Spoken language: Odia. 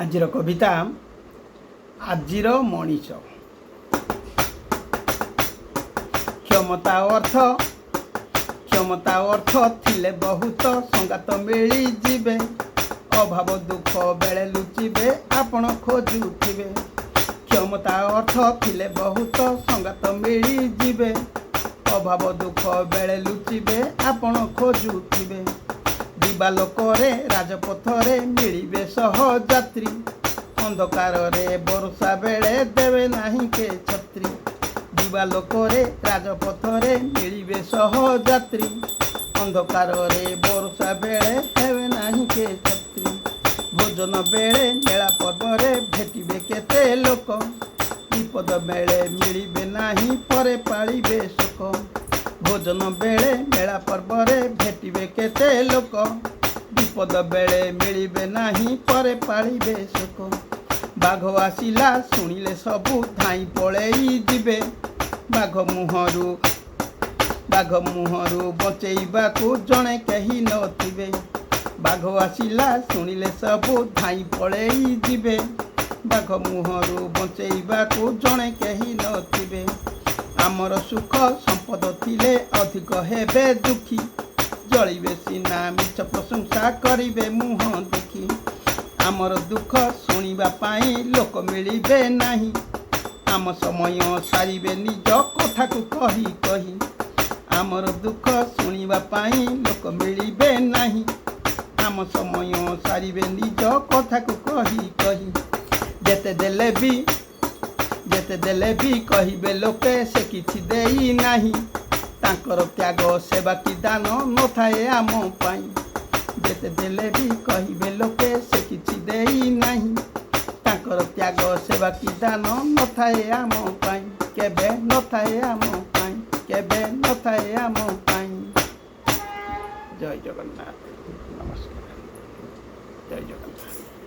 ଆଜିର କବିତା ଆଜିର ମଣିଷ। କ୍ଷମତା ଅର୍ଥ ଥିଲେ ବହୁତ ସଂଗାତ ମିଳିଯିବେ, ଅଭାବ ଦୁଃଖ ବେଳେ ଲୁଚିବେ ଆପଣ ଖୋଜୁଥିବେ। କ୍ଷମତା ଅର୍ଥ ଥିଲେ ବହୁତ ସଂଗାତ ମିଳିଯିବେ, ଅଭାବ ଦୁଃଖ ବେଳେ ଲୁଚିବେ ଆପଣ ଖୋଜୁଥିବେ। ଦିବାଲୋକରେ ରାଜପଥରେ ମିଳିବେ ସହଯାତ୍ରୀ, ଅନ୍ଧକାରରେ ବର୍ଷା ବେଳେ ଦେବେ ନାହିଁ କେ ଛତ୍ରୀ। ଦିବାଲୋକରେ ରାଜପଥରେ ମିଳିବେ ସହଯାତ୍ରୀ, ଅନ୍ଧକାରରେ ବର୍ଷା ବେଳେ ହେବେ ନାହିଁ କେ ଛତ୍ରୀ। ଭୋଜନ ବେଳେ ମେଳା ପର୍ବରେ ଭେଟିବେ କେତେ ଲୋକ, ବିପଦ ବେଳେ ମିଳିବେ ନାହିଁ ପରେ ପାଳିବେ ସୁଖ। ଭୋଜନ ବେଳେ ମେଳା ପର୍ବରେ ଭେଟିବେ କେତେ ଲୋକ, ବିପଦ ବେଳେ ମିଳିବେ ନାହିଁ ପରେ ପାଳିବେ ସୁଖ। ବାଘ ଆସିଲା ଶୁଣିଲେ ସବୁ ଧାଇଁ ପଳେଇ ଯିବେ, ବାଘ ମୁହଁରୁ ବଞ୍ଚେଇବାକୁ ଜଣେ କେହି ନଥିବେ। ବାଘ ଆସିଲା ଶୁଣିଲେ ସବୁ ଧାଇଁ ପଳେଇ ଯିବେ, ବାଘ ମୁହଁରୁ ବଞ୍ଚେଇବାକୁ ଜଣେ କେହି ନଥିବେ। ଆମର ସୁଖ ସମ୍ପଦ ଥିଲେ ଅଧିକ ହେବେ ଦୁଃଖୀ, ଜଳିବେ ସିନା ମିଛ ପ୍ରଶଂସା କରିବେ ମୁହଁ ଦେଖି। ଆମର ଦୁଃଖ ଶୁଣିବା ପାଇଁ ଲୋକ ମିଳିବେ ନାହିଁ, ଆମ ସମୟ ସାରିବେ ନିଜ କଥାକୁ କହି କହି। ଆମର ଦୁଃଖ ଶୁଣିବା ପାଇଁ ଲୋକ ମିଳିବେ ନାହିଁ, ଆମ ସମୟ ସାରିବେ ନିଜ କଥାକୁ କହି କହି। ଯେତେ ଦେଲେ ବି କହିବେ ଲୋକେ ସେ କିଛି ଦେଇ ନାହିଁ, ତାଙ୍କର ତ୍ୟାଗ ସେବା କି ଦାନ ନଥାଏ ଆମ ପାଇଁ। ଯେତେ ଦେଲେ ବି କହିବେ ଲୋକେ ସେ କିଛି ଦେଇ ନାହିଁ, ତାଙ୍କର ତ୍ୟାଗ ସେବା କି ଦାନ ନଥାଏ ଆମ ପାଇଁ, କେବେ ନଥାଏ ଆମ ପାଇଁ, କେବେ ନଥାଏ ଆମ ପାଇଁ। ଜୟ ଜଗନ୍ନାଥ। ନମସ୍କାର। ଜୟ ଜଗନ୍ନାଥ।